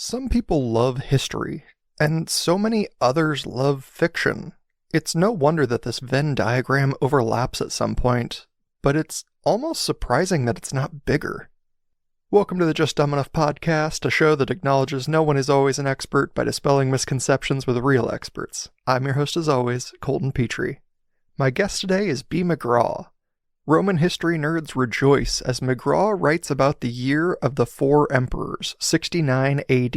Some people love history, and so many others love fiction. It's no wonder that this Venn diagram overlaps at some point, but it's almost surprising that it's not bigger. Welcome to the Just Dumb Enough podcast, a show that acknowledges no one is always an expert by dispelling misconceptions with real experts. I'm your host as always, Colton Petrie. My guest today is B McGraw. Roman history nerds rejoice as McGraw writes about the year of the four emperors, 69 AD.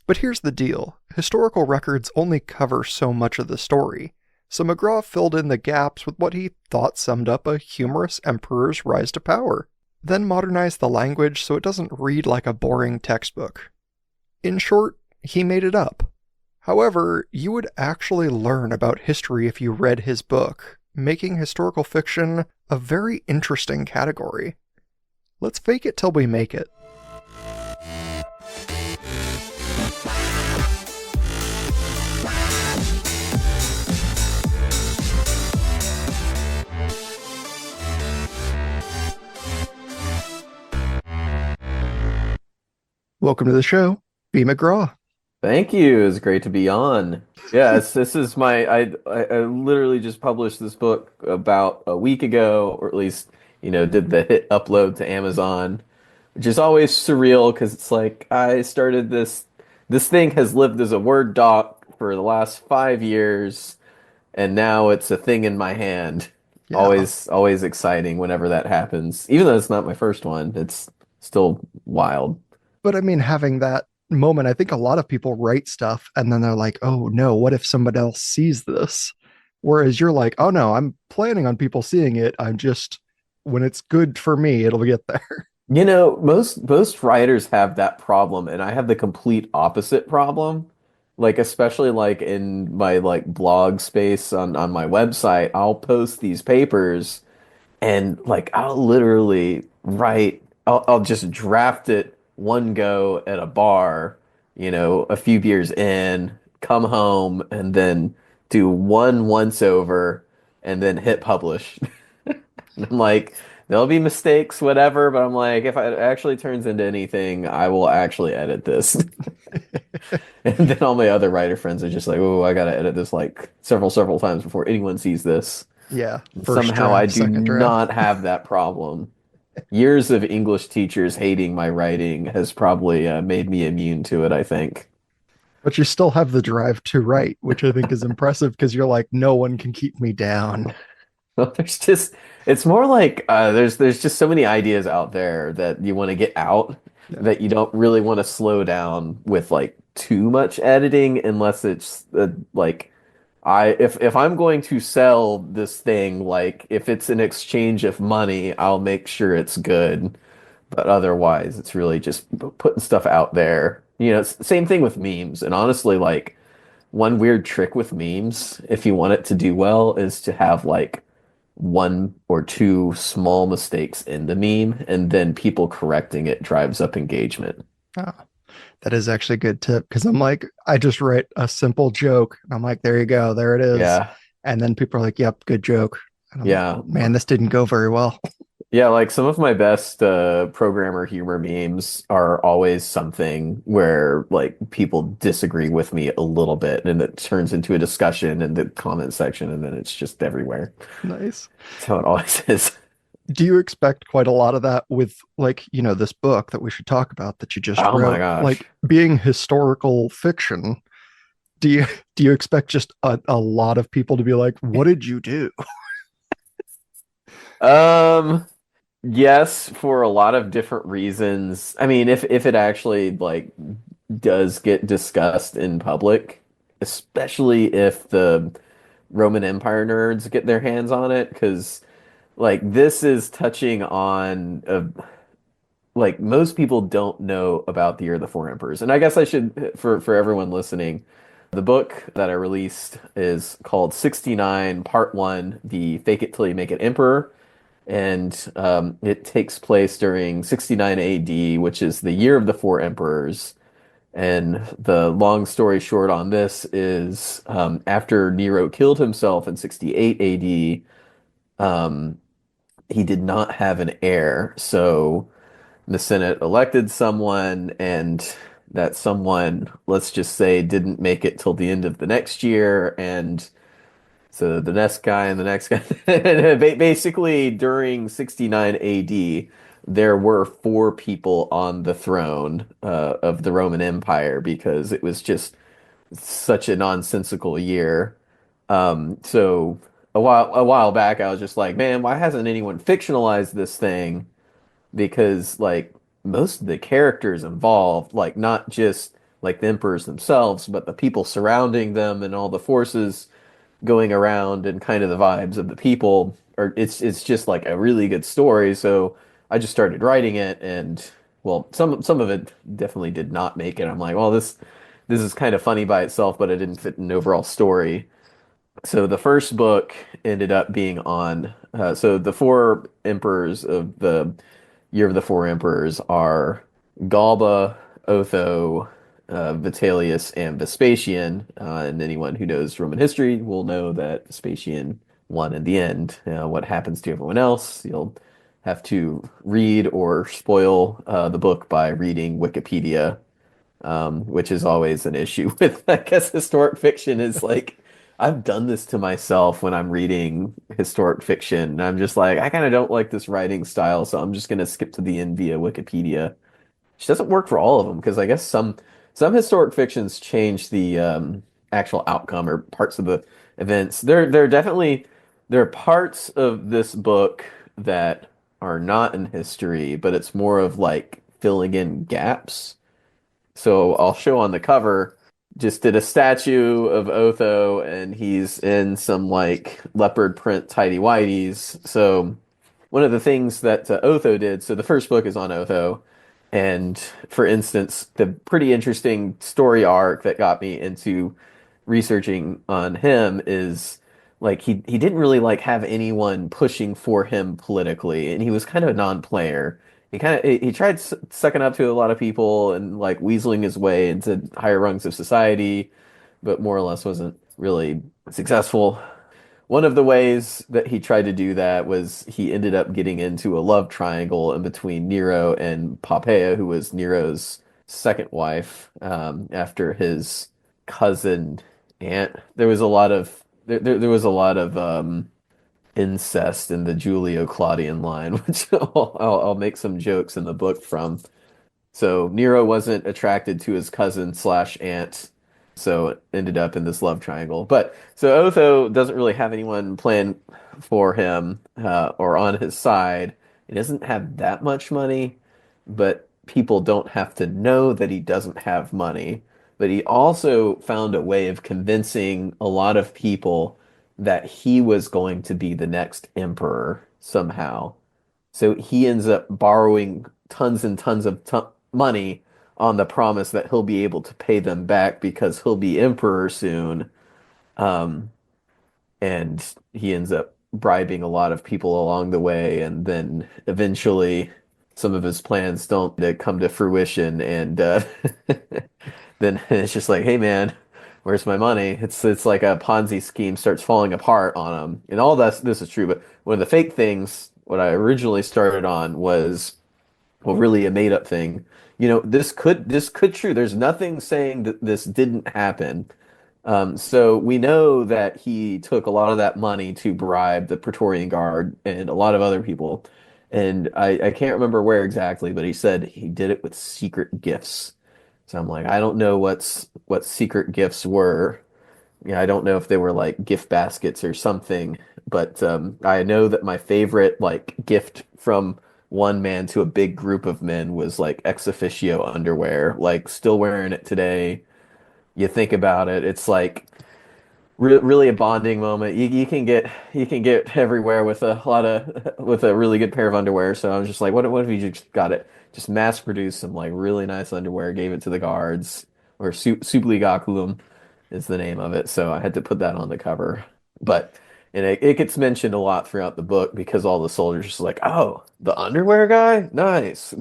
But here's the deal, historical records only cover so much of the story, so McGraw filled in the gaps with what he thought summed up a humorous emperor's rise to power, then modernized the language so it doesn't read like a boring textbook. In short, he made it up. However, you would actually learn about history if you read his book, making historical fiction a very interesting category. Let's fake it till we make it. Welcome to the show, B McGraw. Thank you. It's great to be on. Yes, this is I literally just published this book about a week ago, or at least, did the hit upload to Amazon, which is always surreal because it's like I started this thing has lived as a Word doc for the last 5 years, and now it's a thing in my hand. Yeah, Always exciting whenever that happens. Even though it's not my first one, it's still wild. but I mean, having that moment, I think a lot of people write stuff and then they're like, oh no, what if somebody else sees this? Whereas you're like, oh no, I'm planning on people seeing it. I'm just, when it's good for me, it'll get there. Most writers have that problem, and I have the complete opposite problem. Like especially like in my like blog space on my website, I'll post these papers and like I'll literally I'll just draft it one go at a bar, a few beers in, come home and then do one once over and then hit publish. And I'm like, there'll be mistakes, whatever, but I'm like, if it actually turns into anything, I will actually edit this. And then all my other writer friends are just like, oh, I gotta edit this like several times before anyone sees this. Yeah, And first somehow I draft, do second draft. not have that problem. Years of English teachers hating my writing has probably made me immune to it, I think. But you still have the drive to write, which I think is impressive because you're like, no one can keep me down. Well, it's more like there's just so many ideas out there that you want to get out Yeah. that you don't really want to slow down with like too much editing unless it's like if I'm going to sell this thing, like if it's an exchange of money, I'll make sure it's good. But otherwise, it's really just putting stuff out there. Same thing with memes. And honestly, like one weird trick with memes, if you want it to do well, is to have like one or two small mistakes in the meme, and then people correcting it drives up engagement. Oh, that is actually a good tip because I'm like, I just write a simple joke. And I'm like, there you go, there it is. Yeah. And then people are like, yep, good joke. And I'm like, Yeah. man, this didn't go very well. Yeah, like some of my best programmer humor memes are always something where like people disagree with me a little bit and it turns into a discussion in the comment section and then it's just everywhere. Nice. That's how it always is. Do you expect quite a lot of that with like, this book that we should talk about that you just Oh my wrote, gosh. like being historical fiction? Do you do you expect just a lot of people to be like, what did you do? Um, yes, for a lot of different reasons. I mean, if it actually like does get discussed in public, especially if the Roman Empire nerds get their hands on it, because like this is touching on like most people don't know about the Year of the Four Emperors. And I guess I should for everyone listening, the book that I released is called 69 Part 1, The Fake It Till You Make It Emperor. And it takes place during 69 AD, which is the year of the four emperors. And the long story short on this is after Nero killed himself in 68 AD, um, he did not have an heir. So the Senate elected someone, and that someone, let's just say, didn't make it till the end of the next year, and so the next guy and the next guy. Basically, during 69 AD, there were four people on the throne of the Roman Empire because it was just such a nonsensical year. So a while back, I was just like, man, why hasn't anyone fictionalized this thing? Because like most of the characters involved, like not just like the emperors themselves, but the people surrounding them and all the forces going around and kind of the vibes of the people, or it's just like a really good story. So I just started writing it, and well, some of it definitely did not make it. I'm like, well, this is kind of funny by itself, but it didn't fit an overall story. So the first book ended up being on. So the four emperors of the Year of the Four Emperors are Galba, Otho, Vitellius, and Vespasian. And anyone who knows Roman history will know that Vespasian won in the end. What happens to everyone else? You'll have to read or spoil the book by reading Wikipedia, which is always an issue with, I guess, historic fiction is like, I've done this to myself when I'm reading historic fiction. I'm just like, I kind of don't like this writing style, so I'm just going to skip to the end via Wikipedia, which doesn't work for all of them because I guess some historic fictions change the actual outcome or parts of the events. There are parts of this book that are not in history, but it's more of like filling in gaps. So I'll show on the cover, just did a statue of Otho, and he's in some like leopard print tidy whities. So one of the things that Otho did, so the first book is on Otho, and for instance, the pretty interesting story arc that got me into researching on him is like he didn't really like have anyone pushing for him politically, and he was kind of a non-player. He tried sucking up to a lot of people and like weaseling his way into higher rungs of society, but more or less wasn't really successful. One of the ways that he tried to do that was he ended up getting into a love triangle in between Nero and Poppaea, who was Nero's second wife, after his cousin aunt. There was a lot of incest in the Julio-Claudian line, which I'll make some jokes in the book from. So Nero wasn't attracted to his cousin slash aunt, so it ended up in this love triangle. But so Otho doesn't really have anyone playing for him or on his side. He doesn't have that much money, but people don't have to know that he doesn't have money. But he also found a way of convincing a lot of people that he was going to be the next emperor somehow. So he ends up borrowing tons and tons of money on the promise that he'll be able to pay them back because he'll be emperor soon. Um, and he ends up bribing a lot of people along the way, and then eventually some of his plans don't come to fruition, and then it's just like, hey man, where's my money? It's like a Ponzi scheme starts falling apart on him, and all this is true. But one of the fake things, what I originally started on was, well, really a made up thing. This could true. There's nothing saying that this didn't happen. So we know that he took a lot of that money to bribe the Praetorian Guard and a lot of other people. And I can't remember where exactly, but he said he did it with secret gifts. So I'm like, I don't know what secret gifts were. Yeah, I don't know if they were like gift baskets or something, but I know that my favorite like gift from one man to a big group of men was like ex officio underwear, like still wearing it today. You think about it, it's like really a bonding moment. You can get everywhere with a lot of with a really good pair of underwear. So I was just like, what if you just got it, just mass produced some like really nice underwear, gave it to the guards, or supligaculum is the name of it. So I had to put that on the cover. But and it gets mentioned a lot throughout the book because all the soldiers are just like, oh, the underwear guy, nice.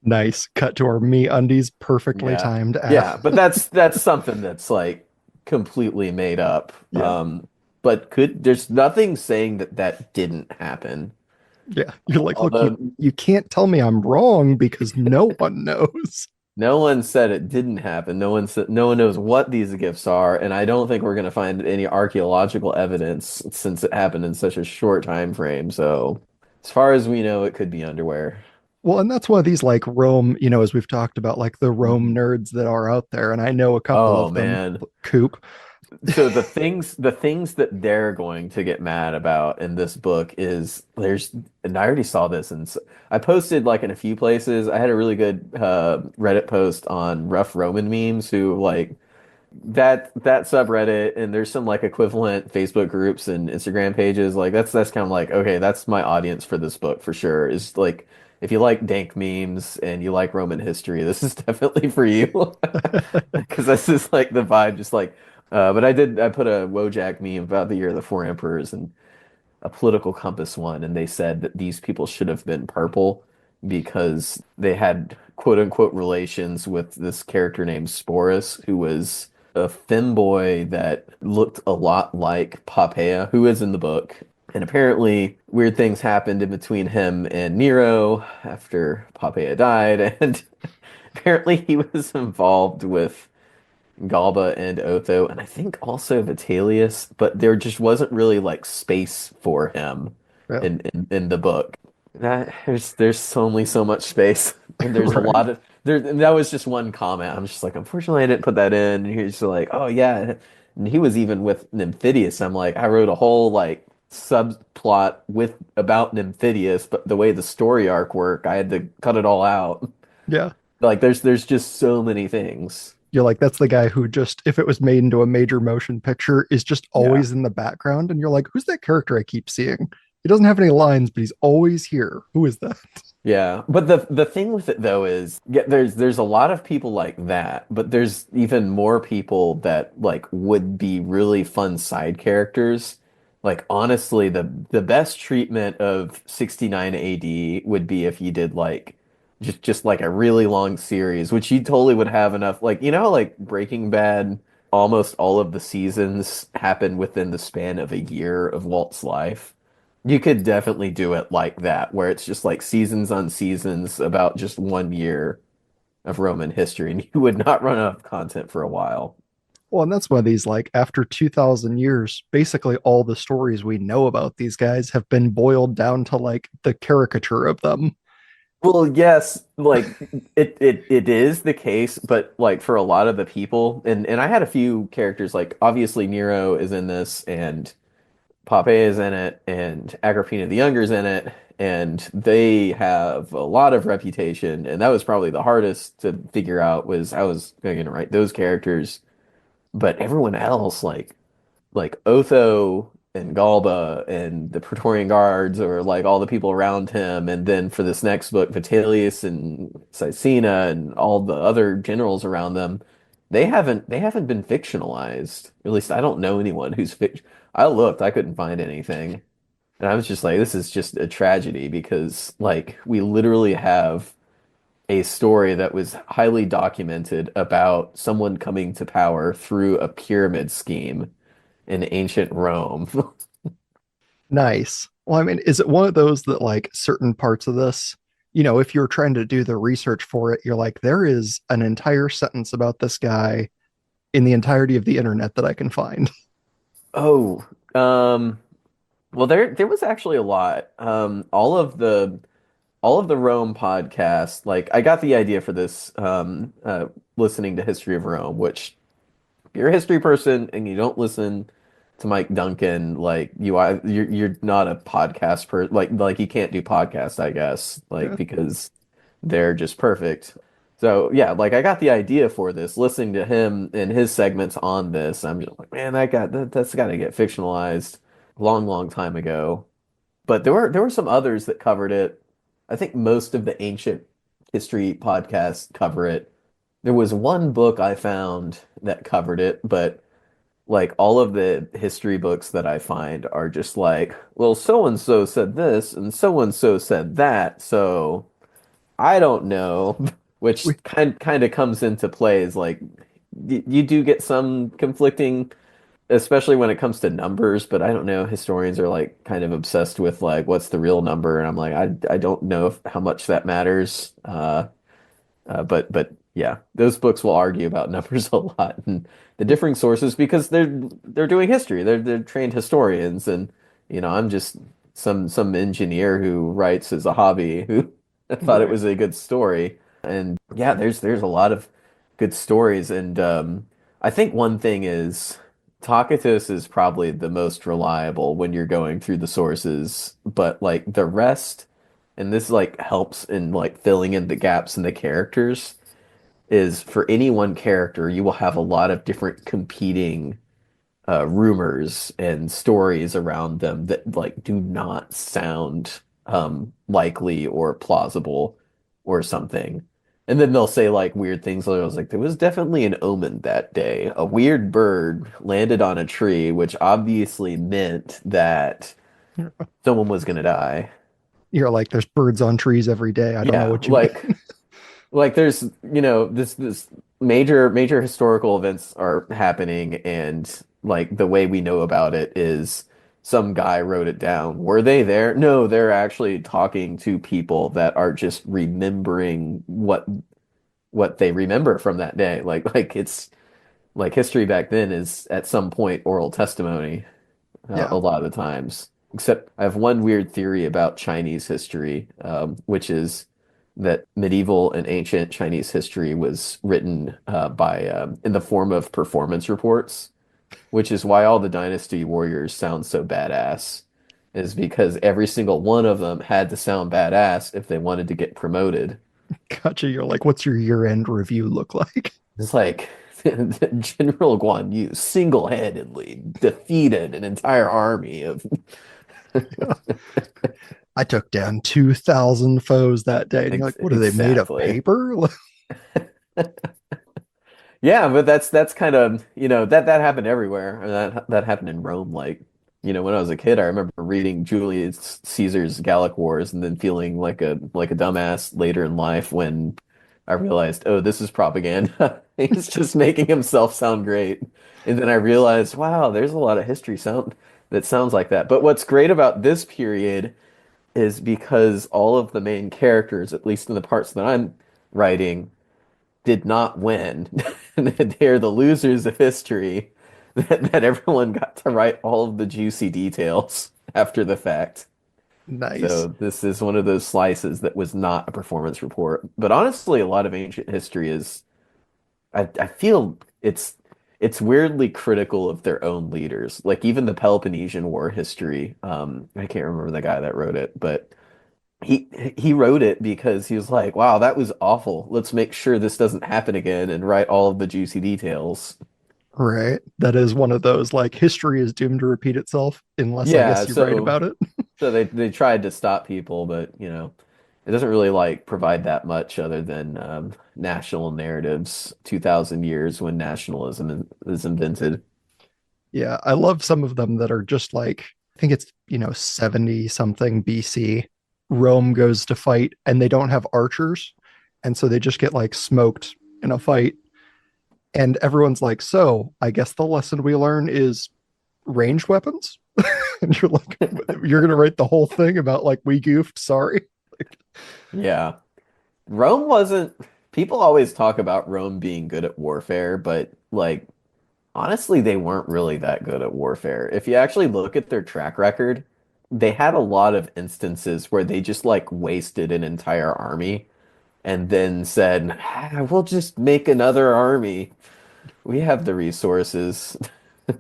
Nice. Cut to our me undies perfectly Yeah. timed ad. Yeah, but that's something that's like completely made up. Yeah. But there's nothing saying that that didn't happen. Yeah. You're like, look, you Although you can't tell me I'm wrong because no one knows. No one said it didn't happen. No one said, no one knows what these gifts are, and I don't think we're going to find any archaeological evidence since it happened in such a short time frame. So, as far as we know, it could be underwear. Well, and that's one of these like Rome, as we've talked about, like the Rome Mhm. nerds that are out there, and I know a couple Oh of them. man. Coop. So the things that they're going to get mad about in this book is and I already saw this, and I posted like in a few places. I had a really good Reddit post on rough Roman memes who like that subreddit, and there's some like equivalent Facebook groups and Instagram pages. Like that's kind of like, okay, that's my audience for this book for sure. Is like, if you like dank memes and you like Roman history, this is definitely for you. Because this is like the vibe, just like but I put a Wojak meme about the year of the four emperors and a political compass one, and they said that these people should have been purple because they had quote unquote relations with this character named Sporus, who was a femboy that looked a lot like Poppaea, who is in the book. And apparently, weird things happened in between him and Nero after Poppaea died, and apparently he was involved with Galba and Otho, and I think also Vitellius, but there just wasn't really like space for him Yeah. in the book. There's only so much space, and there's a Right. lot of there. And that was just one comment. I'm just like, unfortunately, I didn't put that in. And he's like, oh yeah, and he was even with Nymphidius. I'm like, I wrote a whole like subplot with about Nymphidius, but the way the story arc worked, I had to cut it all out. Yeah. Like, there's just so many things. You're like, that's the guy who just, if it was made into a major motion picture, is just Yeah. always in the background. And you're like, who's that character I keep seeing? He doesn't have any lines, but he's always here. Who is that? Yeah, but the thing with it though is, yeah, there's a lot of people like that, but there's even more people that like would be really fun side characters. Like honestly, the best treatment of 69 AD would be if you did like just like a really long series, which you totally would have enough. Like, you know how like Breaking Bad, almost all of the seasons happen within the span of a year of Walt's life. You could definitely do it like that, where it's just like seasons on seasons about just 1 year of Roman history, and you would not run out of content for a while. Well, and that's one of these, like, after 2,000 years, basically all the stories we know about these guys have been boiled down to like the caricature of them. Well, yes, like it is the case, but like for a lot of the people, and I had a few characters, like obviously Nero is in this, and Poppey is in it, and Agrippina the Younger is in it, and they have a lot of reputation, and that was probably the hardest to figure out, was I was going to write those characters, but everyone else, like Otho and Galba and the Praetorian Guards, or like all the people around him, and then for this next book, Vitellius and Caecina and all the other generals around them, they haven't been fictionalized. At least I don't know anyone who's fic. I looked, I couldn't find anything. And I was just like, this is just a tragedy, because like we literally have a story that was highly documented about someone coming to power through a pyramid scheme in ancient Rome. Nice. Well, I mean, is it one of those that like certain parts of this, if you're trying to do the research for it, you're like, there is an entire sentence about this guy in the entirety of the internet that I can find. Oh, well, there was actually a lot. All of the Rome podcasts, like I got the idea for this listening to History of Rome, which if you're a history person and you don't listen to Mike Duncan, like you're not a podcast per like you can't do podcasts, I guess, like Yeah. because they're just perfect. So yeah, like I got the idea for this, listening to him and his segments on this. I'm just like, man, that's got to get fictionalized long, long time ago. But there were some others that covered it. I think most of the ancient history podcasts cover it. There was one book I found that covered it, but like all of the history books that I find are just like, well, so and so said this and so said that, so I don't know, which We, kind of comes into play as like you do get some conflicting, especially when it comes to numbers, but I don't know. Historians are like kind of obsessed with like what's the real number, and I'm like, I don't know how much that matters. But Yeah, those books will argue about numbers a lot and the differing sources because they're doing history. They're trained historians, and I'm just some engineer who writes as a hobby who thought it Right. was a good story. And yeah, there's a lot of good stories, and I think one thing is Tacitus is probably the most reliable when you're going through the sources, but like the rest, and this like helps in like filling in the gaps in the characters is for any one character, you will have a lot of different competing rumors and stories around them that like do not sound likely or plausible or something. And then they'll say like weird things. Like, I was like, there was definitely an omen that day. A weird bird landed on a tree, which obviously meant that someone was gonna die. You're like, there's birds on trees every day. I don't know Yeah, what you mean. like there's this major historical events are happening, and like the way we know about it is some guy wrote it down. Were they there? No, they're actually talking to people that are just remembering what they remember from that day. Like it's like history back then is at some point oral testimony a Yeah. lot of the times. Except I have one weird theory about Chinese history, which is that medieval and ancient Chinese history was written by in the form of performance reports, which is why all the dynasty warriors sound so badass, is because every single one of them had to sound badass if they wanted to get promoted. Gotcha. You're like, what's your year-end review look like? It's like General Guan Yu single-handedly defeated an entire army of I took down 2,000 foes that day. And you're like, what are they made of exactly. paper? Yeah, but that's kind of, that happened everywhere. And that happened in Rome. Like, when I was a kid, I remember reading Julius Caesar's Gallic Wars and then feeling like a dumbass later in life when I realized, oh, this is propaganda. He's just making himself sound great. And then I realized, wow, there's a lot of history sound that sounds like that. But what's great about this period is because all of the main characters, at least in the parts that I'm writing, did not win. They're the losers of history that everyone got to write all of the juicy details after the fact. Nice. So this is one of those slices that was not a performance report. But honestly, a lot of ancient history is I feel it's weirdly critical of their own leaders. Like even the Peloponnesian War history, I can't remember the guy that wrote it, but he wrote it because he was like, "Wow, that was awful. Let's make sure this doesn't happen again and write all of the juicy details." Right. That is one of those like history is doomed to repeat itself unless I Yeah, guess you write so about it. they tried to stop people, but it doesn't really like provide that much other than national narratives 2000 years when nationalism is invented. Yeah, I love some of them that are just like, I think it's, 70 something BC. Rome goes to fight and they don't have archers. And so they just get like smoked in a fight. And everyone's like, so I guess the lesson we learn is ranged weapons. And you're like, you're going to write the whole thing about like, we goofed. Sorry. Like, Yeah. Rome wasn't People always talk about Rome being good at warfare, but like honestly, they weren't really that good at warfare. If you actually look at their track record, they had a lot of instances where they just like wasted an entire army and then said, "Ah, we'll just make another army. We have the resources."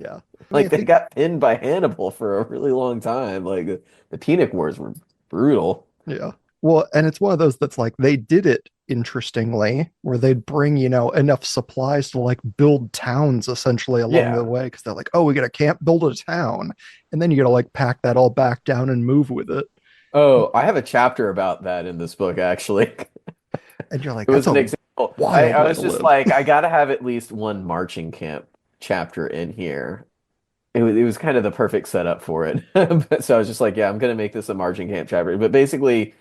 yeah. I mean, I Like they think, got pinned by Hannibal for a really long time. Like the Punic Wars were brutal. yeah. Well, and it's one of those that's like they did it interestingly, where they'd bring, enough supplies to like build towns essentially along the Yeah. way because they're like, oh, we got to camp, build a town. And then you got to like pack that all back down and move with it. Oh, I have a chapter about that in this book, actually. And you're like, It that's was an a example. I, wild I way was to just live. like, I gotta have at least one marching camp chapter in here. It was kind of the perfect setup for it. So I was just like, yeah, I'm gonna make this a marching camp chapter. But basically,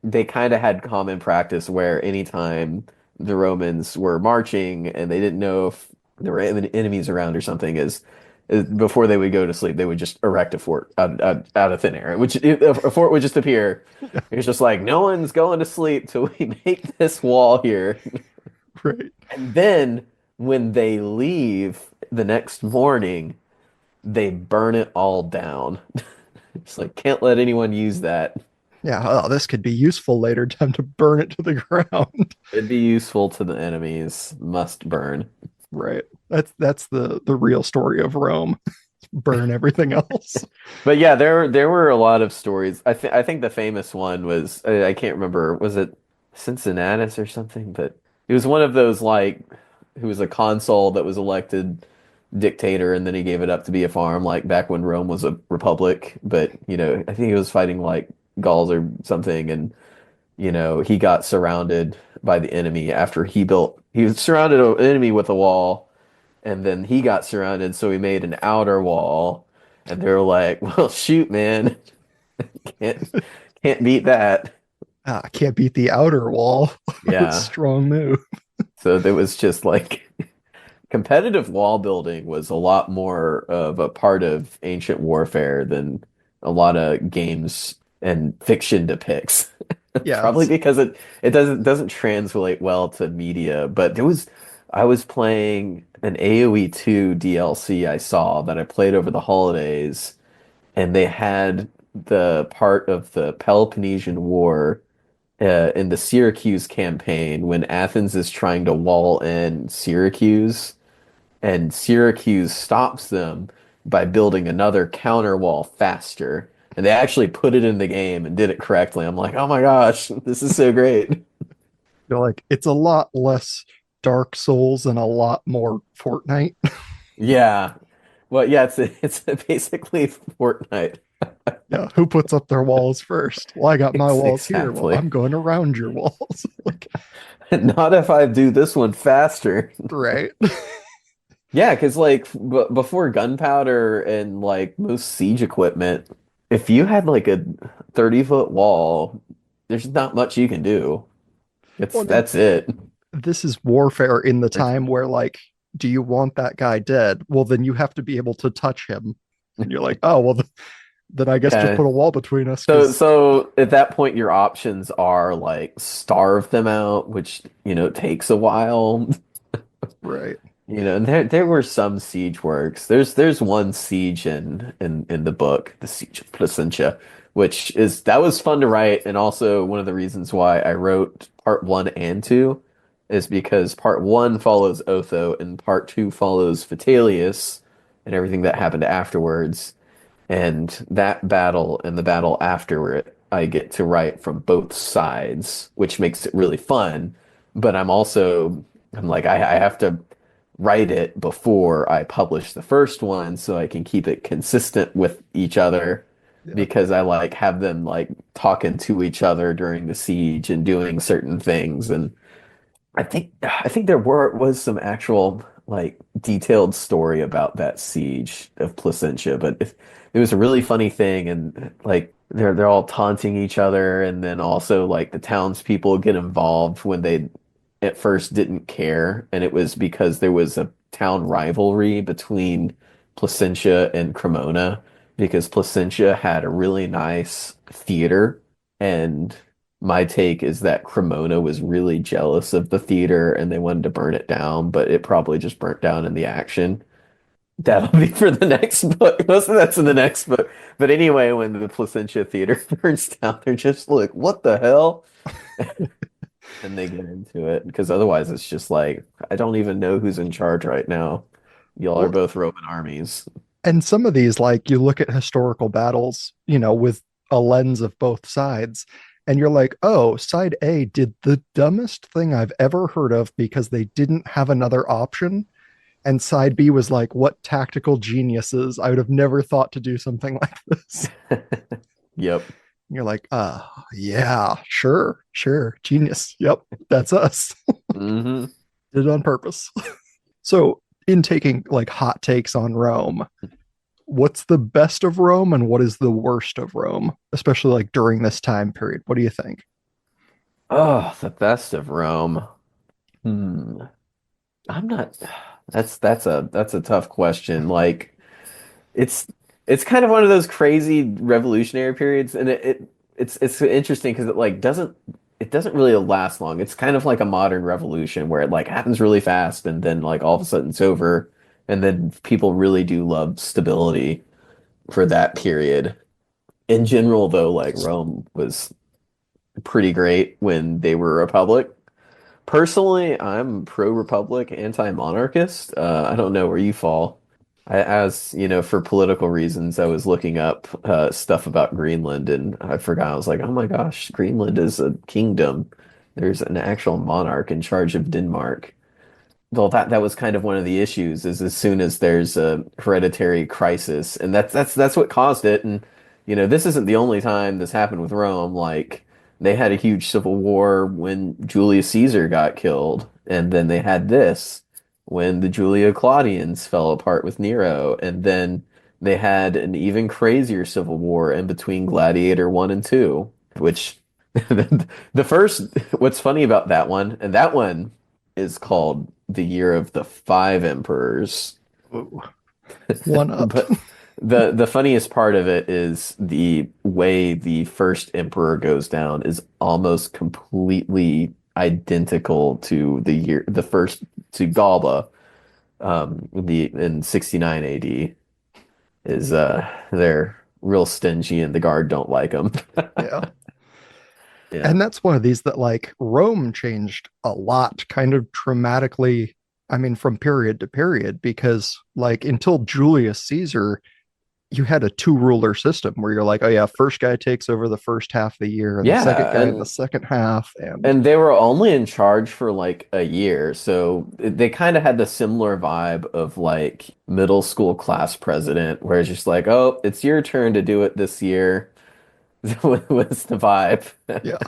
they kind of had common practice where anytime the Romans were marching and they didn't know if there were enemies around or something, is before they would go to sleep, they would just erect a fort out of thin air, which a fort would just appear. It's just like no one's going to sleep till we make this wall here. Right. And then when they leave the next morning, they burn it all down. It's like, can't let anyone use that. Yeah, oh, this could be useful later. Time to burn it to the ground. It'd be useful to the enemies. Must burn. Right. That's the real story of Rome. Burn everything else. But yeah, there were a lot of stories. I think the famous one was I can't remember, was it Cincinnatus or something? But it was one of those like who was a consul that was elected dictator and then he gave it up to be a farm like back when Rome was a republic. But I think he was fighting like Gauls or something, and he got surrounded by the enemy after he was surrounded an enemy with a wall, and then he got surrounded, so he made an outer wall, and they were like, "Well, shoot, man, can't can't beat that." Ah, can't beat the outer wall. Yeah, Strong move. so there was just like competitive wall building was a lot more of a part of ancient warfare than a lot of games and fiction depicts. Probably Yes. because it doesn't translate well to media. But I was playing an AoE 2 DLC I saw that I played over the holidays, and they had the part of the Peloponnesian War in the Syracuse campaign when Athens is trying to wall in Syracuse, and Syracuse stops them by building another counter wall faster. And they actually put it in the game and did it correctly. I'm like, oh my gosh, this is so great. You're like, it's a lot less Dark Souls and a lot more Fortnite. Yeah. Well, yeah, it's basically Fortnite. Yeah, who puts up their walls first? Well, I got my walls here. Well, Exactly. I'm going around your walls. Like, Not if I do this one faster. right. Yeah, because like b before gunpowder and like most siege equipment, if you had like a 30-foot wall, there's not much you can do. It's Well, that's it. this is warfare in the There's time where, like, do you want that guy dead? Well, then you have to be able to touch him. And you're like, oh, well, then I guess just yeah. put a wall between us So because, so at that point your options are like starve them out, which takes a while. right. And there were some siege works. There's one siege in the book, the Siege of Placentia, which is that was fun to write, and also one of the reasons why I wrote part one and two is because part one follows Otho and part two follows Vitellius and everything that happened afterwards. And that battle and the battle after it, I get to write from both sides, which makes it really fun. But I'm like, I have to write it before I publish the first one so I can keep it consistent with each other Yeah. because I like have them like talking to each other during the siege and doing certain things. And I think there was some actual like detailed story about that siege of Placentia, but it was a really funny thing, and like they're all taunting each other, and then also like the townspeople get involved when they at first didn't care, and it was because there was a town rivalry between Placentia and Cremona because Placentia had a really nice theater, and my take is that Cremona was really jealous of the theater and they wanted to burn it down, but it probably just burnt down in the action. That'll be for the next book. Most of that's in the next book. But anyway, when the Placentia Theater burns down, they're just like, what the hell? And they get into it because otherwise it's just like, I don't even know who's in charge right now. Y'all are Well, both Roman armies. and some of these, like, you look at historical battles, with a lens of both sides, and you're like, oh, side A did the dumbest thing I've ever heard of because they didn't have another option. And side B was like, what tactical geniuses. I would have never thought to do something like this. Yep. And you're like, yeah, sure, sure. Genius. Yep, that's us. Hmm. Did it on purpose. So, in taking like hot takes on Rome, what's the best of Rome and what is the worst of Rome, especially like during this time period? What do you think? Oh, the best of Rome. Hmm. I'm not. That's a tough question. Like it's it's kind of one of those crazy revolutionary periods, and it's interesting because it like doesn't. it doesn't really last long. It's kind of like a modern revolution where it like happens really fast and then like all of a sudden it's over. And then people really do love stability for that period. In general, though, like Rome was pretty great when they were a republic. Personally, I'm pro-republic, anti-monarchist. I don't know where you fall. As you know, for political reasons, I was looking up stuff about Greenland, and I forgot. I was like, oh my gosh, Greenland is a kingdom. There's an actual monarch in charge of Denmark. Well, that was kind of one of the issues is as soon as there's a hereditary crisis, and that's what caused it. And you know, this isn't the only time this happened with Rome. Like they had a huge civil war when Julius Caesar got killed, and then they had this when the Julia Claudians fell apart with Nero, and then they had an even crazier civil war in between Gladiator 1 and 2, which the first, what's funny about that one, and that one is called the year of the five emperors. Ooh, one up. But the funniest part of it is the way the first emperor goes down is almost completely identical to the first to Galba, the in 69 AD is they're real stingy and the guard don't like them. Yeah. Yeah. And that's one of these that like Rome changed a lot, kind of dramatically. I mean, from period to period, because like until Julius Caesar, you had a two ruler system where you're like, oh yeah, first guy takes over the first half of the year and the second Yeah, guy the second half. And and they were only in charge for like a year, so they kind of had the similar vibe of like middle school class president, where it's just like, oh, it's your turn to do it this year. Was the vibe. yeah,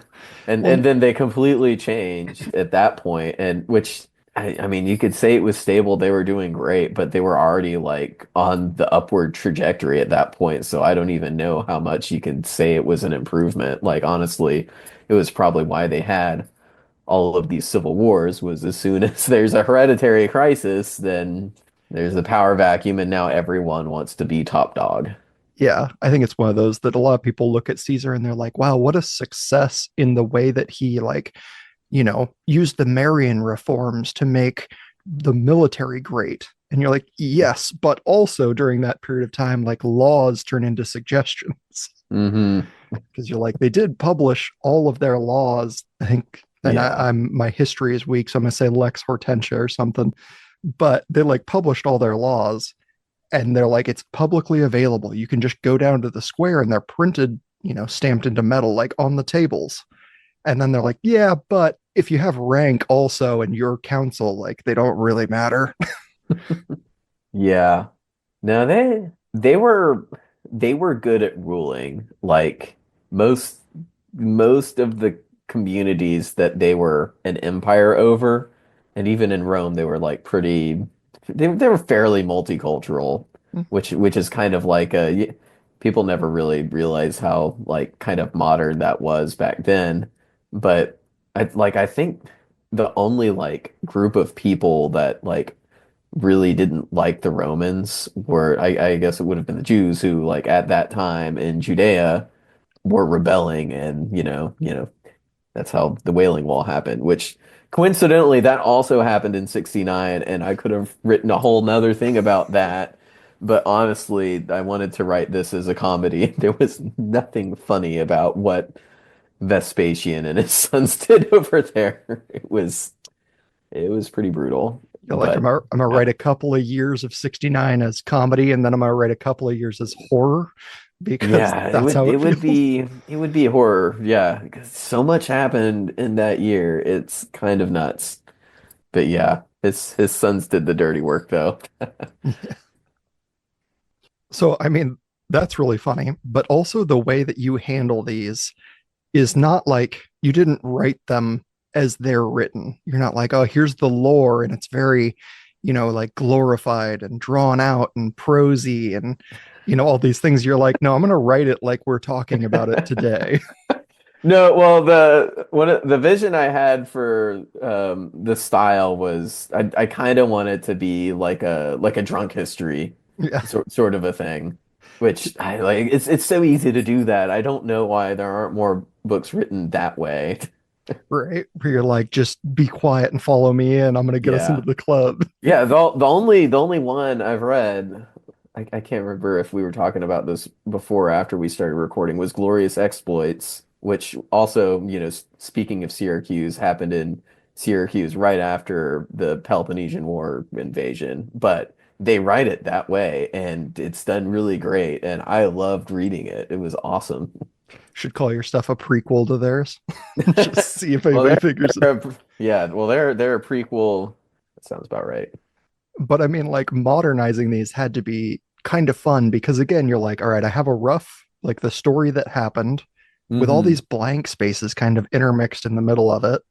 And well, then they completely changed at that point, and which I mean, you could say it was stable, they were doing great, but they were already like on the upward trajectory at that point. So I don't even know how much you can say it was an improvement. Like honestly, it was probably why they had all of these civil wars was as soon as there's a hereditary crisis, then there's a power vacuum, and now everyone wants to be top dog. yeah, I think it's one of those that a lot of people look at Caesar and they're like, wow, what a success in the way that he like, used the Marian reforms to make the military great. And you're like, yes, but also during that period of time, like laws turn into suggestions. Hmm. Because you're like, they did publish all of their laws, I think, and Yeah. I'm my history is weak, so I'm gonna say Lex Hortensia or something. But they like published all their laws and they're like, it's publicly available. You can just go down to the square and they're printed, stamped into metal, like on the tables. And then they're like, yeah, but if you have rank also in your council, like they don't really matter. Yeah. No, they were good at ruling. Like most most of the communities that they were an empire over, and even in Rome, they were like pretty they were fairly multicultural, which is kind of like people never really realize how like kind of modern that was back then. But I think the only like group of people that like really didn't like the Romans were I guess it would have been the Jews who like at that time in Judea were rebelling, and that's how the Wailing Wall happened, which coincidentally that also happened in 69, and I could have written a whole nother thing about that, but honestly I wanted to write this as a comedy. There was nothing funny about what Vespasian and his sons did over there. It was pretty brutal, You're like, but I'm gonna yeah. write a couple of years of 69 as comedy, and then I'm gonna write a couple of years as horror because Yeah, it that's would how it it would feels. be it would be horror. Yeah, because so much happened in that year. It's kind of nuts. But yeah, his sons did the dirty work though. So, I mean, that's really funny, but also the way that you handle these is not like you didn't write them as they're written. You're not like, oh, here's the lore, and it's very, like glorified and drawn out and prosy and, all these things. You're like, no, I'm going to write it like we're talking about it today. No, well, the vision I had for the style was I kind of wanted to be like a drunk history Yeah. sort of a thing, which I like. It's so easy to do that. I don't know why there aren't more books written that way. Right? Where you're like, just be quiet and follow me in. I'm gonna get us into Yeah. the club. Yeah, the only one I've read, I can't remember if we were talking about this before or after we started recording, was Glorious Exploits, which also, speaking of Syracuse, happened in Syracuse right after the Peloponnesian War invasion. But they write it that way, and it's done really great, and I loved reading it. It was awesome. Should call your stuff a prequel to theirs. Just see if Well, anybody figures it. they're a prequel. That sounds about right. But I mean, like modernizing these had to be kind of fun because again, you're like, all right, I have a rough, like the story that happened with all Hmm. these blank spaces kind of intermixed in the middle of it,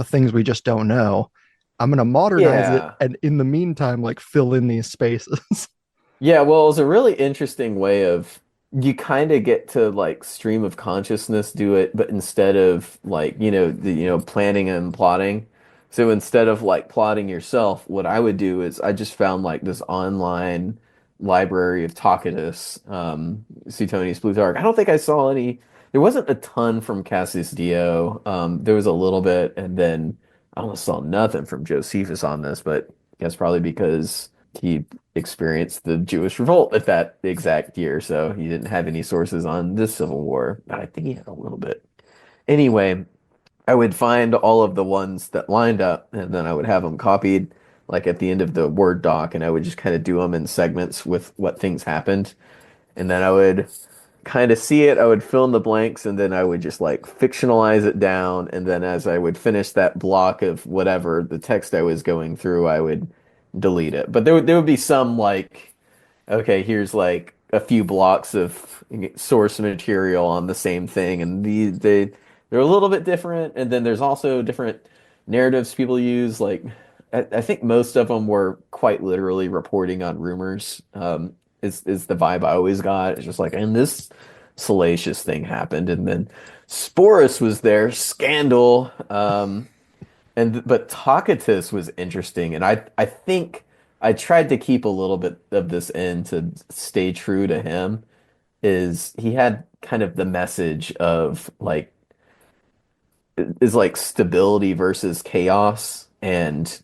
things we just don't know. I'm going to modernize it Yeah. and in the meantime, like fill in these spaces. Yeah, well, it's a really interesting way of you kind of get to like stream of consciousness do it, but instead of like, planning and plotting. So instead of like plotting yourself, what I would do is I just found like this online library of Tacitus, Suetonius, Plutarch. I don't think I saw any, there wasn't a ton from Cassius Dio. There was a little bit, and then I almost saw nothing from Josephus on this, but that's probably because he experienced the Jewish revolt at that exact year, so he didn't have any sources on this Civil War. But I think he had a little bit. Anyway, I would find all of the ones that lined up, and then I would have them copied, like at the end of the Word doc, and I would just kind of do them in segments with what things happened, and then I would kind of see it, I would fill in the blanks, and then I would just like fictionalize it down, and then as I would finish that block of whatever the text I was going through, I would delete it. But there would be some like, okay, here's like a few blocks of source material on the same thing, and they're a little bit different. And then there's also different narratives people use. Like I think most of them were quite literally reporting on rumors. Is the vibe I always got. It's just like, and this salacious thing happened, and then Sporus was there, scandal. But Tacitus was interesting, and I think I tried to keep a little bit of this in to stay true to him. Is he had kind of the message of like is like stability versus chaos, and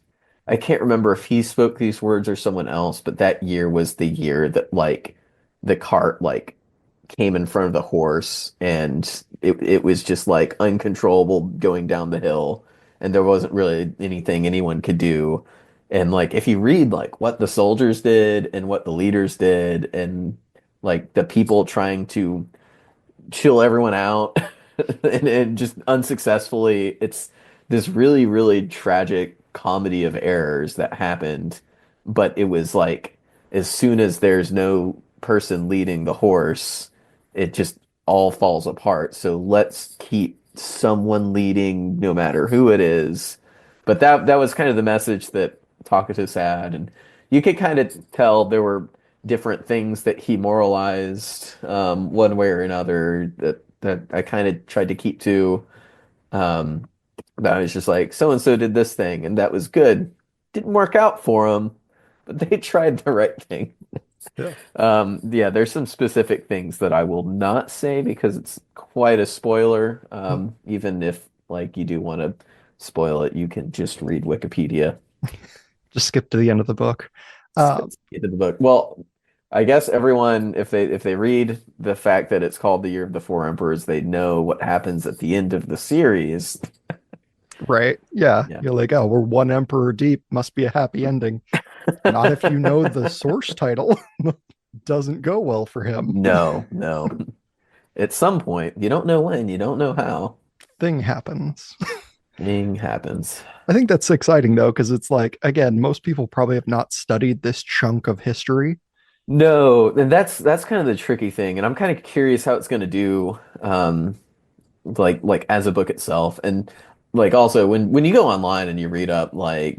I can't remember if he spoke these words or someone else, but that year was the year that like the cart like came in front of the horse, and it was just like uncontrollable going down the hill, and there wasn't really anything anyone could do. And like if you read like what the soldiers did and what the leaders did, and like the people trying to chill everyone out and just unsuccessfully, it's this really, really tragic comedy of errors that happened. But it was like as soon as there's no person leading the horse, it just all falls apart. So let's keep someone leading no matter who it is. But that was kind of the message that Tacitus had, and you could kind of tell there were different things that he moralized, one way or another, that I kind of tried to keep to. Um, but I was just like, so and so did this thing, and that was good. Didn't work out for them, but they tried the right thing. Yeah. Yeah, there's some specific things that I will not say because it's quite a spoiler. Even if like you do want to spoil it, you can just read Wikipedia. Just skip to the end of the book. Uh, Into the book. Well, I guess everyone, if they read the fact that it's called the Year of the Four Emperors, they know what happens at the end of the series. right. Yeah. Yeah. You're like, oh, we're one emperor deep. Must be a happy ending. Not if you know the source title. Doesn't go well for him. No, no. At some point, you don't know when, you don't know how, Thing happens. thing happens. I think that's exciting though, because it's like, again, most people probably have not studied this chunk of history. No, and that's kind of the tricky thing, and I'm kind of curious how it's going to do. Like as a book itself, and like also when you go online and you read up like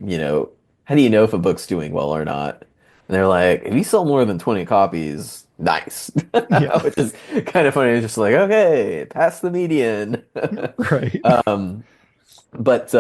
how do you know if a book's doing well or not, and they're like if you sell more than 20 copies, nice. Yeah. Which is kind of funny. It's just like okay, past the median. Right. um but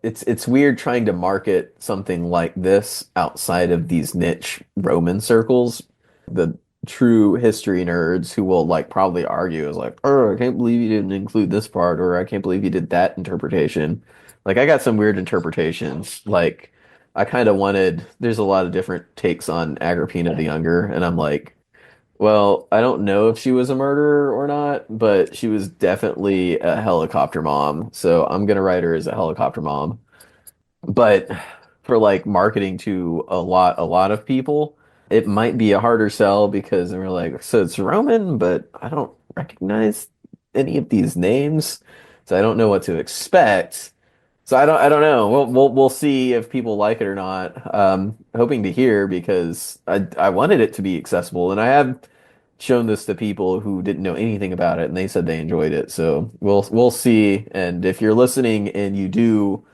it's weird trying to market something like this outside of these niche Roman circles. The true history nerds who will like probably argue is like, oh, I can't believe you didn't include this part, or I can't believe you did that interpretation. Like I got some weird interpretations. Like I kind of wanted, there's a lot of different takes on Agrippina the Younger, and I'm like, well, I don't know if she was a murderer or not, but she was definitely a helicopter mom. So I'm gonna write her as a helicopter mom. But for like marketing to a lot of people, it might be a harder sell because they're like, so it's Roman, but I don't recognize any of these names, so I don't know what to expect. So I don't know. We'll see if people like it or not. Hoping to hear because I wanted it to be accessible, and I have shown this to people who didn't know anything about it, and they said they enjoyed it. So we'll see. And if you're listening and you do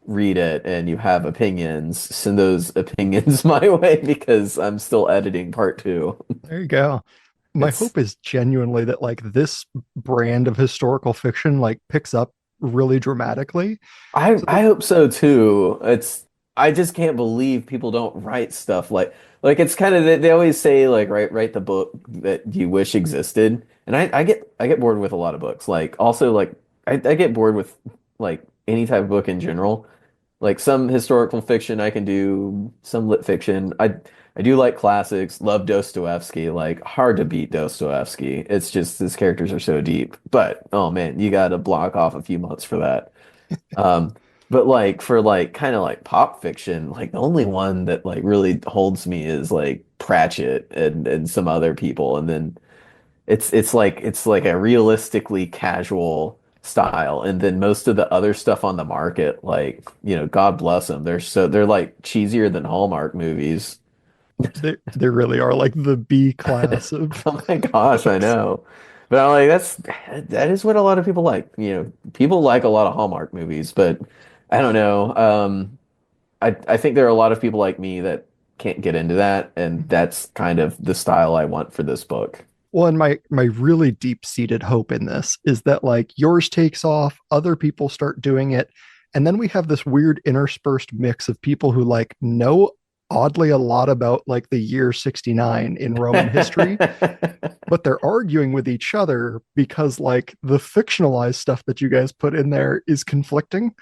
read it and you have opinions, send those opinions my way because I'm still editing part two. There you go. My It's hope is genuinely that like this brand of historical fiction like picks up really dramatically. I So I hope so too. It's I just can't believe people don't write stuff like it's kind of they always say like write the book that you wish existed. And I get bored with a lot of books. Like also like I get bored with like any type of book in general. Like some historical fiction I can do, some lit fiction. I do like classics, love Dostoevsky, like hard to beat Dostoevsky. It's just his characters are so deep. But oh man, you got to block off a few months for that. Um, but like for like kind of like pop fiction, like the only one that like really holds me is like Pratchett and some other people, and then it's like a realistically casual style, and then most of the other stuff on the market, like God bless them, they're like cheesier than Hallmark movies. they really are like the B class of Oh my gosh, I books. know. But I'm like, that is what a lot of people like. People like a lot of Hallmark movies, but I don't know. I think there are a lot of people like me that can't get into that, and that's kind of the style I want for this book. Well, and my really deep-seated hope in this is that like yours takes off, other people start doing it, and then we have this weird interspersed mix of people who like know oddly a lot about like the year 69 in Roman history, but they're arguing with each other because like the fictionalized stuff that you guys put in there is conflicting.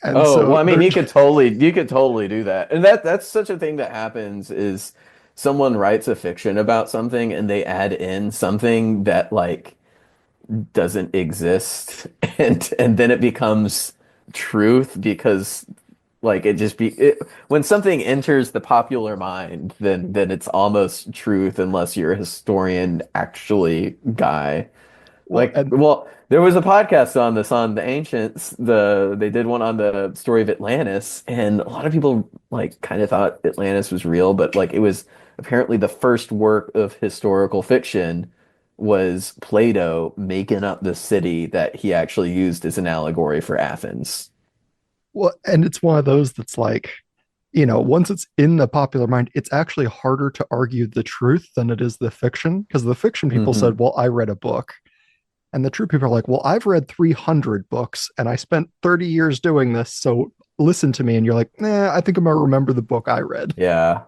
And Oh, well, so I mean, they're you could totally do that. And that's such a thing that happens is someone writes a fiction about something and they add in something that like doesn't exist and then it becomes truth because like when something enters the popular mind, then it's almost truth unless you're a historian actually guy. well, Like, and well, there was a podcast on this on the ancients. They did one on the story of Atlantis, and a lot of people like kind of thought Atlantis was real, but like it was apparently the first work of historical fiction was Plato making up the city that he actually used as an allegory for Athens. and it's one of those that's like, once it's in the popular mind, it's actually harder to argue the truth than it is the fiction. Because the fiction people said, Hmm. well, I read a book. And the true people are like, well, I've read 300 books and I spent 30 years doing this. So listen to me. And you're like, nah, I think I'm going to remember the book I read. Yeah.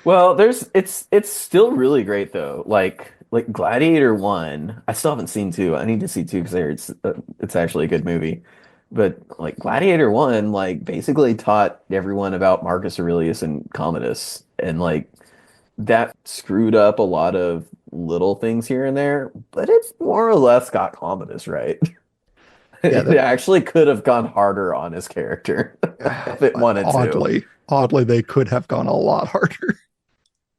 Well, it's still really great though. Like Gladiator 1, I still haven't seen 2. I need to see 2 because it's actually a good movie. But like Gladiator 1 like basically taught everyone about Marcus Aurelius and Commodus, and like that screwed up a lot of little things here and there, but it more or less got Commodus right. Yeah, It that actually could have gone harder on his character if it wanted to. oddly, they could have gone a lot harder.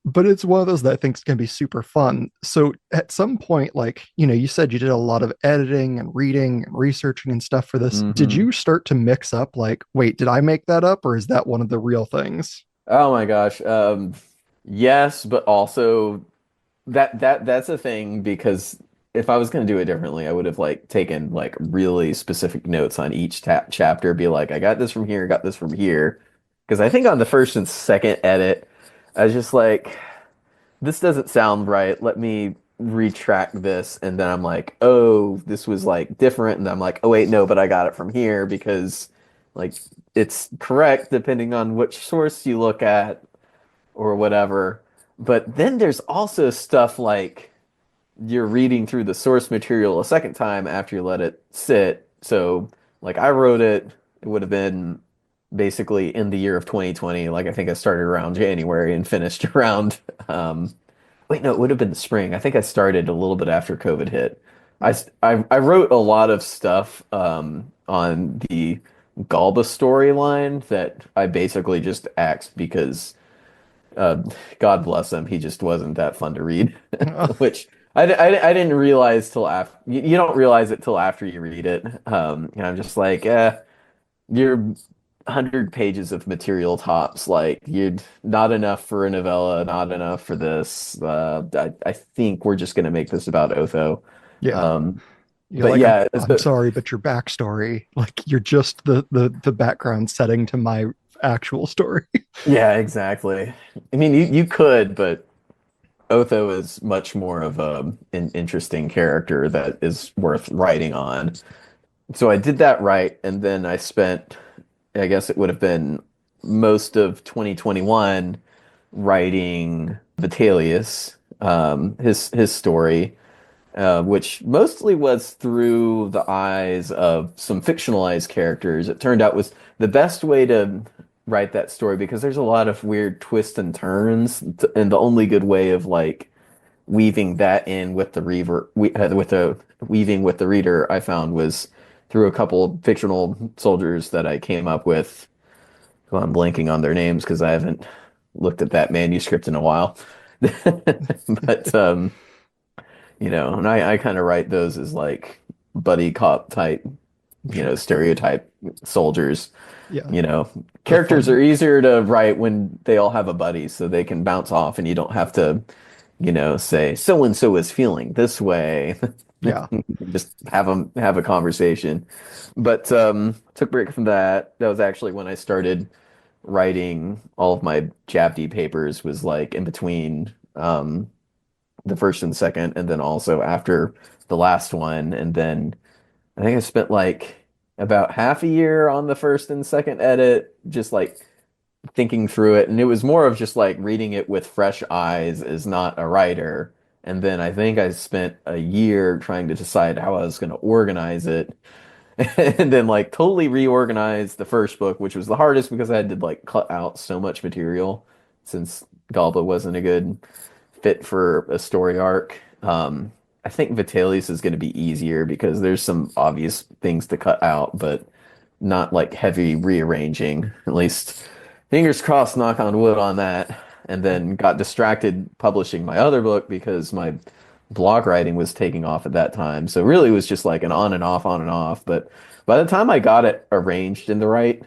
But it's one of those that I think can be super fun. So at some point, like, you said you did a lot of editing and reading and researching and stuff for this. Did Hmm. you start to mix up like, wait, did I make that up or is that one of the real things? Oh my gosh. Yes, but also that's a thing because if I was going to do it differently, I would have like taken like really specific notes on each chapter, be like, I got this from here, got this from here. Because I think on the first and second edit, I was just like, this doesn't sound right. Let me retract this. And then I'm like, oh, this was like different. And I'm like, oh, wait, no, but I got it from here because like it's correct depending on which source you look at or whatever. But then there's also stuff like you're reading through the source material a second time after you let it sit. So, like I wrote it, it would have been basically in the year of 2020. Like I think I started around January and finished around wait, no, it would have been the spring. I think I started a little bit after COVID hit. I wrote a lot of stuff on the Galba storyline that I basically just axed because uh, God bless him, he just wasn't that fun to read, which I didn't realize till after you don't realize it till after you read it. And I'm just like, you're 100 pages of material tops. Like you're not enough for a novella, not enough for this. I think we're just gonna make this about Otho. Yeah. Um, You're but like, yeah, I'm sorry, but your backstory, like you're just the background setting to my actual story. yeah, exactly. I mean, you could, but Otho is much more of an interesting character that is worth writing on. So I did that right, and then I spent, I guess it would have been most of 2021 writing Vitellius, his story, which mostly was through the eyes of some fictionalized characters. It turned out was the best way to write that story because there's a lot of weird twists and turns, and the only good way of like weaving that in with the with the weaving with the reader I found was through a couple of fictional soldiers that I came up with. Well, I'm blanking on their names because I haven't looked at that manuscript in a while. But and I kind of write those as like buddy cop type, Sure. stereotype soldiers. Yeah. You know, The characters fun. are easier to write when they all have a buddy, so they can bounce off, and you don't have to say so and so is feeling this way. Yeah. Just have them have a conversation. But took a break from that. That was actually when I started writing all of my JABD papers was like in between the first and second, and then also after the last one. And then I think I spent like about half a year on the first and second edit, just like thinking through it, and it was more of just like reading it with fresh eyes as not a writer. And then I think I spent a year trying to decide how I was going to organize it, and then like totally reorganize the first book, which was the hardest because I had to like cut out so much material since Galba wasn't a good fit for a story arc. I think Vitellius is going to be easier because there's some obvious things to cut out, but not like heavy rearranging. At least fingers crossed, knock on wood on that. And then got distracted publishing my other book because my blog writing was taking off at that time. So really it was just like an on and off, on and off. But by the time I got it arranged in the right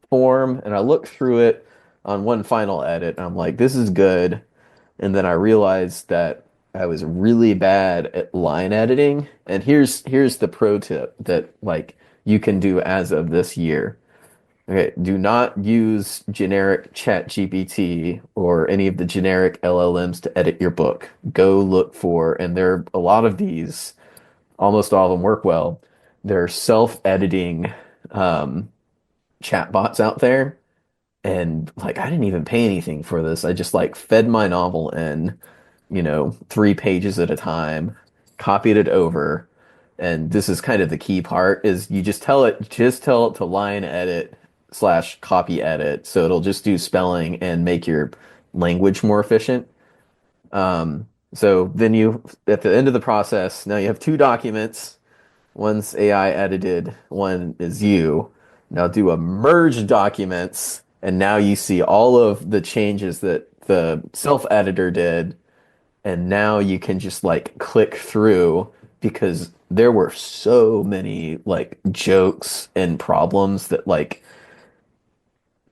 form and I looked through it on one final edit, I'm like, this is good. And then I realized that I was really bad at line editing. And here's the pro tip that like you can do as of this year. Okay, do not use generic chat GPT or any of the generic LLMs to edit your book. Go look for, and there are a lot of these, almost all of them work well. There are self-editing um, chatbots out there. And like, I didn't even pay anything for this. I just like fed my novel in, 3 pages at a time, copied it over. And this is kind of the key part is you just tell it to line edit slash copy edit. So it'll just do spelling and make your language more efficient. So then at the end of the process, now you have two documents. One's AI edited, one is you. Now do a merge documents, and now you see all of the changes that the self-editor did, and now you can just like click through because there were so many like jokes and problems that like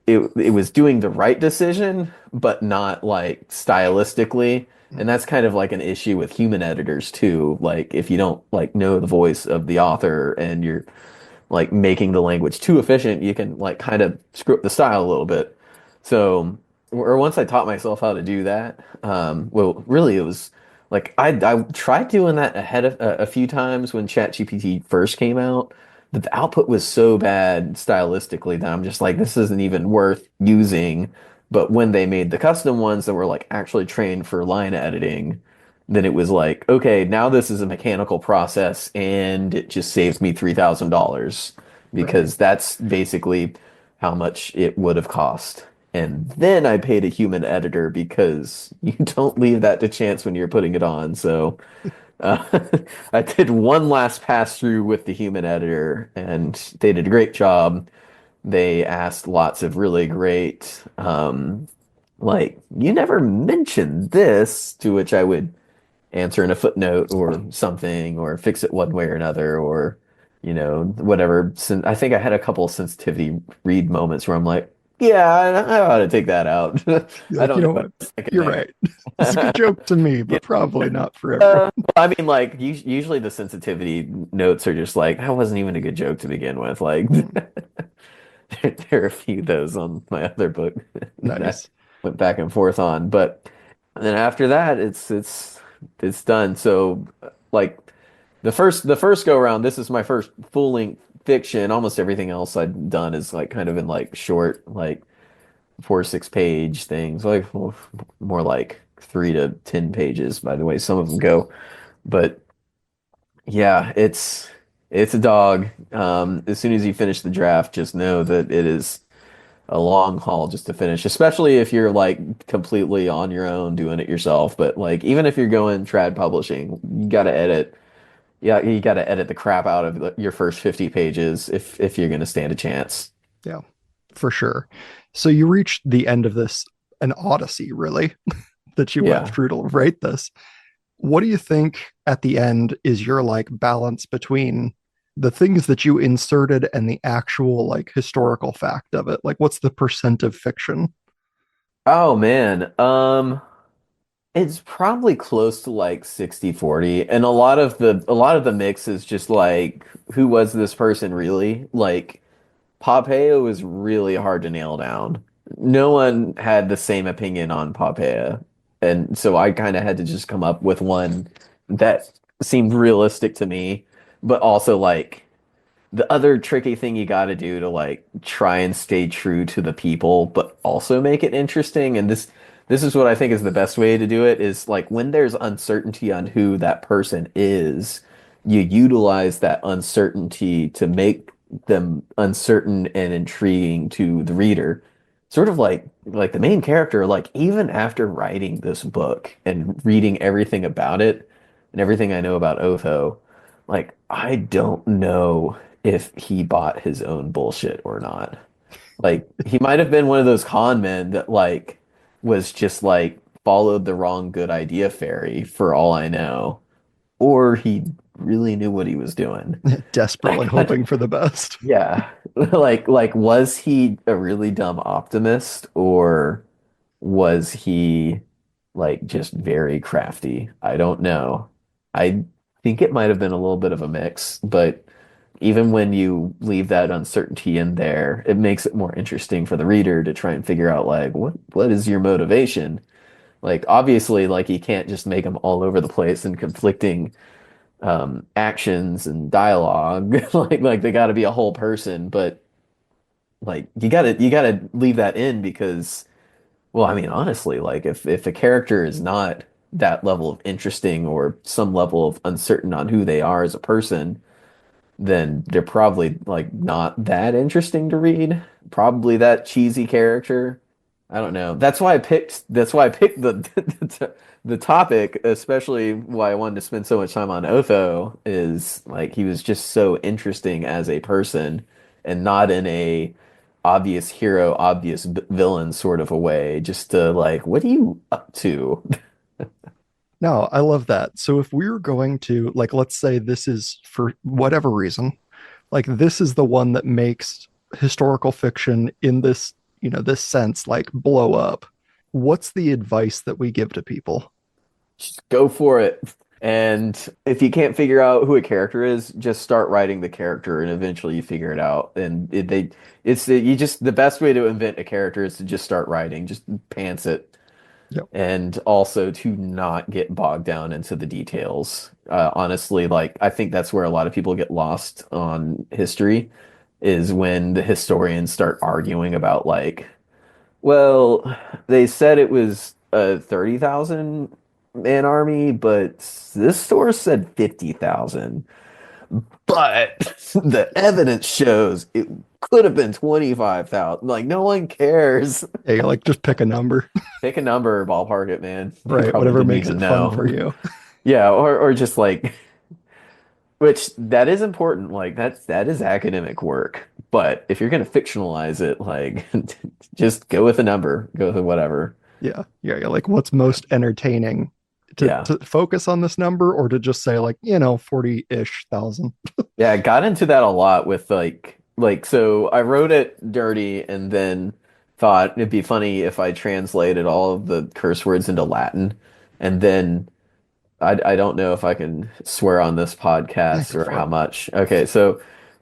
it was doing the right decision, but not like stylistically. And that's kind of like an issue with human editors too. Like if you don't like know the voice of the author and you're like making the language too efficient, you can like kind of screw up the style a little bit. So, or once I taught myself how to do that, well, really it was like I tried doing that ahead of a few times when ChatGPT first came out, but the output was so bad stylistically that I'm just like, this isn't even worth using But when they made the custom ones that were like actually trained for line editing, then it was like, okay, now this is a mechanical process and it just saves me $3,000 Right. because that's basically how much it would have cost. And then I paid a human editor because you don't leave that to chance when you're putting it on. So uh, I did one last pass through with the human editor and they did a great job. They asked lots of really great, like, you never mentioned this, to which I would answer in a footnote or something, or fix it one way or another, or, whatever. I think I had a couple of sensitivity read moments where I'm like, yeah, I ought to take that out. You're I like, don't you know know what what? I'm thinking You're there. right. It's a good joke to me, Yeah. but probably not for everyone. I mean, like, usually the sensitivity notes are just like, that wasn't even a good joke to begin with. Like, Mm, there are a few of those on my other book that nice. went back and forth on. But then after that, it's done. So like the first go around, this is my first full length fiction. Almost everything else I've done is like kind of in like short, like 4 or 6 page things, like well, more like 3 to 10 pages by the way some of them go. But yeah, it's a dog. As soon as you finish the draft, just know that it is a long haul just to finish, especially if you're like completely on your own doing it yourself. But like even if you're going trad publishing, you gotta edit. Yeah, you gotta edit the crap out of your first 50 pages if you're gonna stand a chance. Yeah, for sure. So you reached the end of this, an odyssey, really, that you went Yeah. through to write this. What do you think at the end is your like balance between the things that you inserted and the actual like historical fact of it? Like, what's the percent of fiction? Oh man. It's probably close to like 60/40, and a lot of the mix is just like who was this person really? Like Pompeo is really hard to nail down. No one had the same opinion on Pompeo, and so I kind of had to just come up with one that seemed realistic to me, but also like the other tricky thing you got to do to like try and stay true to the people, but also make it interesting. And this is what I think is the best way to do it is like when there's uncertainty on who that person is, you utilize that uncertainty to make them uncertain and intriguing to the reader. Sort of like the main character, like even after writing this book and reading everything about it and everything I know about Otho, like I don't know if he bought his own bullshit or not. Like he might have been one of those con men that like was just like followed the wrong good idea fairy for all I know, or he really knew what he was doing. Desperately hoping for the best. Yeah. Like was he a really dumb optimist or was he like just very crafty? I don't know. I think it might have been a little bit of a mix, but even when you leave that uncertainty in there, it makes it more interesting for the reader to try and figure out like what is your motivation? Like obviously like you can't just make them all over the place and conflicting actions and dialogue. Like they got to be a whole person, but like you gotta leave that in because well, I mean honestly, like if a character is not that level of interesting or some level of uncertain on who they are as a person, then they're probably like not that interesting to read. Probably that cheesy character. I don't know. That's why I picked the topic, especially why I wanted to spend so much time on Otho is like he was just so interesting as a person and not in a obvious hero, obvious villain sort of a way. Just to like, what are you up to? No, I love that. So if we were going to like let's say this is for whatever reason, like this is the one that makes historical fiction in this, this sense like blow up. What's the advice that we give to people? Just go for it. And if you can't figure out who a character is, just start writing the character, and eventually you figure it out. And you just the best way to invent a character is to just start writing, just pants it, Yep. and also to not get bogged down into the details. Honestly, like I think that's where a lot of people get lost on history, is when the historians start arguing about Well, they said it was a 30,000 man army, but this source said 50,000. But the evidence shows it could have been 25,000. Like, no one cares. Yeah, you're like, just pick a number. Pick a number, ballpark it, man. They Right, probably whatever didn't makes even it fun for know. you. Yeah, or just like, which that is important. Like that is academic work. But if you're gonna fictionalize it, like just go with a number, go with whatever. Yeah, yeah, you're like, what's most entertaining Yeah. to focus on this number or to just say like, 40-ish thousand. Yeah, I got into that a lot with so I wrote it dirty and then thought it'd be funny if I translated all of the curse words into Latin. And then I don't know if I can swear on this Yeah, podcast go or for how it. much. Okay, so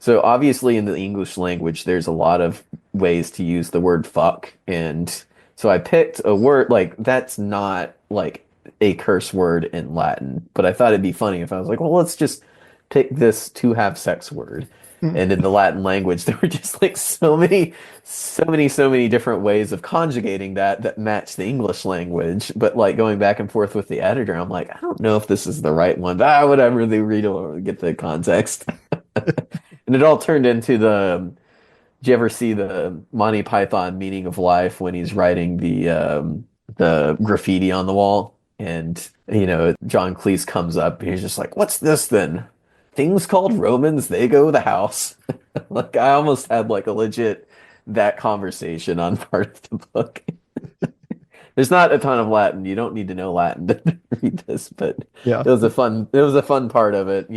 obviously in the English language there's a lot of ways to use the word fuck, and so I picked a word like that's not like a curse word in Latin, but I thought it'd be funny if I was like, well, let's just pick this to have sex word. Mm. And in the Latin language, there were just like so many different ways of conjugating that match the English language. But like going back and forth with the editor, I'm like, I don't know if this is the right one. But whatever, they read or get the context. And it all turned into did you ever see the Monty Python meaning of life when he's writing the graffiti on the wall? And John Cleese comes up and he's just like, "What's this then? Things called Romans, they go the house." Like I almost had like a legit that conversation on part of the book. There's not a ton of Latin. You don't need to know Latin to read this, but Yeah, it was a fun part of it.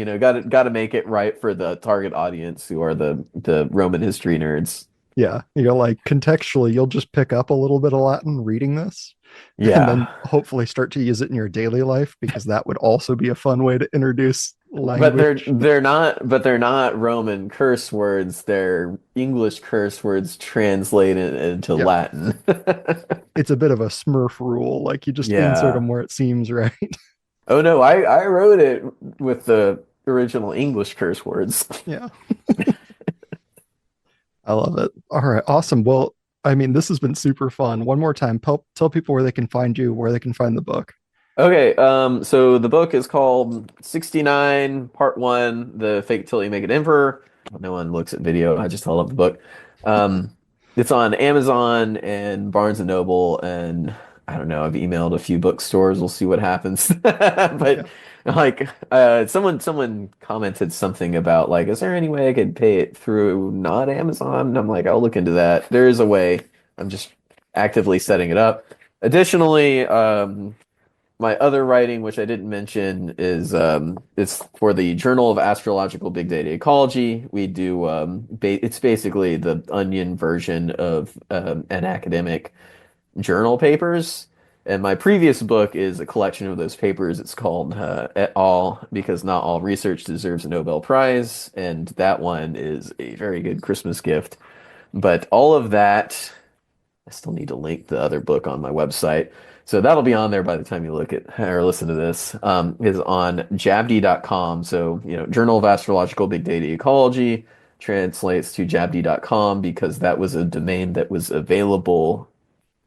Got to make it right for the target audience who are the Roman history nerds. yeah. You're like, contextually, you'll just pick up a little bit of Latin reading this, and then Yeah. hopefully start to use it in your daily life because that would also be a fun way to introduce But they're language. they're not but they're not Roman curse words. They're English curse words translated into Yep. Latin. It's a bit of a Smurf rule. Like you just insert Yeah. them where it seems right. Oh no, I wrote it with the original English curse words. Yeah, I love it. All right, awesome. Well, I mean, this has been super fun. One more time, tell people where they can find you, where they can find the book. Okay, so the book is called 69 Part 1, The Fake Till You Make It Emperor. No one looks at video. I just held up the book. Um, it's on Amazon and Barnes and Noble, and I don't know, I've emailed a few bookstores. We'll see what happens. Yeah, But like someone commented something about like, is there any way I could pay it through not Amazon? And I'm like, I'll look into that. There is a way. I'm just actively setting it up. Additionally, my other writing, which I didn't mention, is it's for the Journal of Astrological Big Data Ecology. We do it's basically the Onion version of an academic journal papers. And my previous book is a collection of those papers. It's called Et al. Because not all research deserves a Nobel Prize, and that one is a very good Christmas gift. But all of that, I still need to link the other book on my website. So that'll be on there by the time you look at or listen to this. Is on jabd.com. So, Journal of Astrological Big Data Ecology translates to jabd.com because that was a domain that was available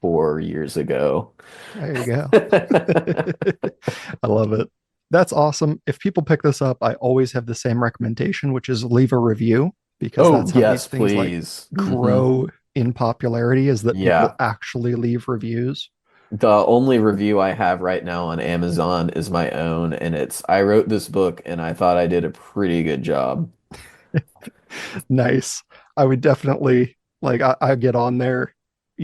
4 years ago. there you go. I love it. That's awesome. If people pick this up, I always have the same recommendation, which is leave a review because Oh, that's how these yes, things like please. grow in popularity is that people Yeah. actually leave reviews. The only review I have right now on Amazon is my own, and I wrote this book and I thought I did a pretty good job. Nice. I would definitely like I get on there,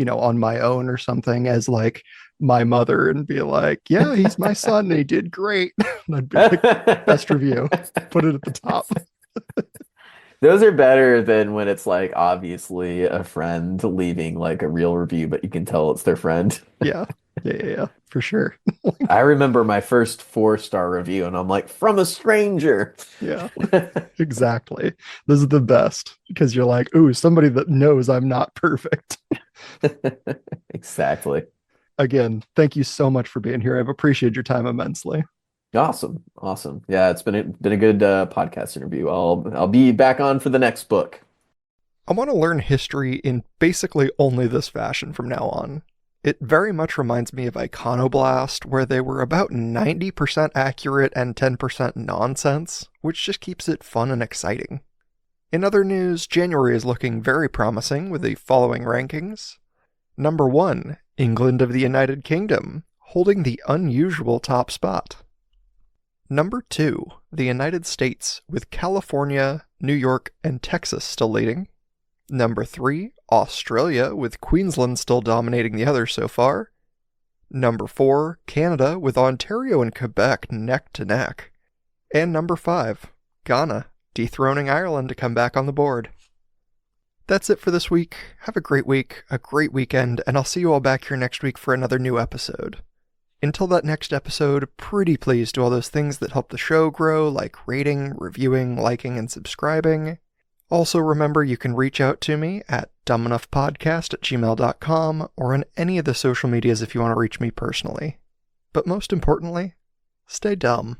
on my own or something as like my mother and be like, yeah, he's my son and he did great. And I'd be like, best review, put it at the top. Those are better than when it's like obviously a friend leaving like a real review, but you can tell it's their friend. Yeah. Yeah, yeah, yeah, for sure. I remember my first 4-star review, and I'm like, from a stranger. Yeah, exactly. This is the best because you're like, ooh, somebody that knows I'm not perfect. Exactly. Again, thank you so much for being here. I've appreciated your time immensely. Awesome. Awesome. Yeah, it's been a good podcast interview. I'll be back on for the next book. I want to learn history in basically only this fashion from now on. It very much reminds me of Iconoblast, where they were about 90% accurate and 10% nonsense, which just keeps it fun and exciting. In other news, January is looking very promising with the following rankings. Number 1, England of the United Kingdom, holding the unusual top spot. Number 2, the United States, with California, New York, and Texas still leading. Number 3, Australia, with Queensland still dominating the others so far. Number 4, Canada, with Ontario and Quebec neck to neck. And number 5, Ghana, dethroning Ireland to come back on the board. That's it for this week. Have a great week, a great weekend, and I'll see you all back here next week for another new episode. Until that next episode, pretty please do all those things that help the show grow, like rating, reviewing, liking, and subscribing. Also remember you can reach out to me at dumbenoughpodcast@gmail.com or on any of the social medias if you want to reach me personally. But most importantly, stay dumb.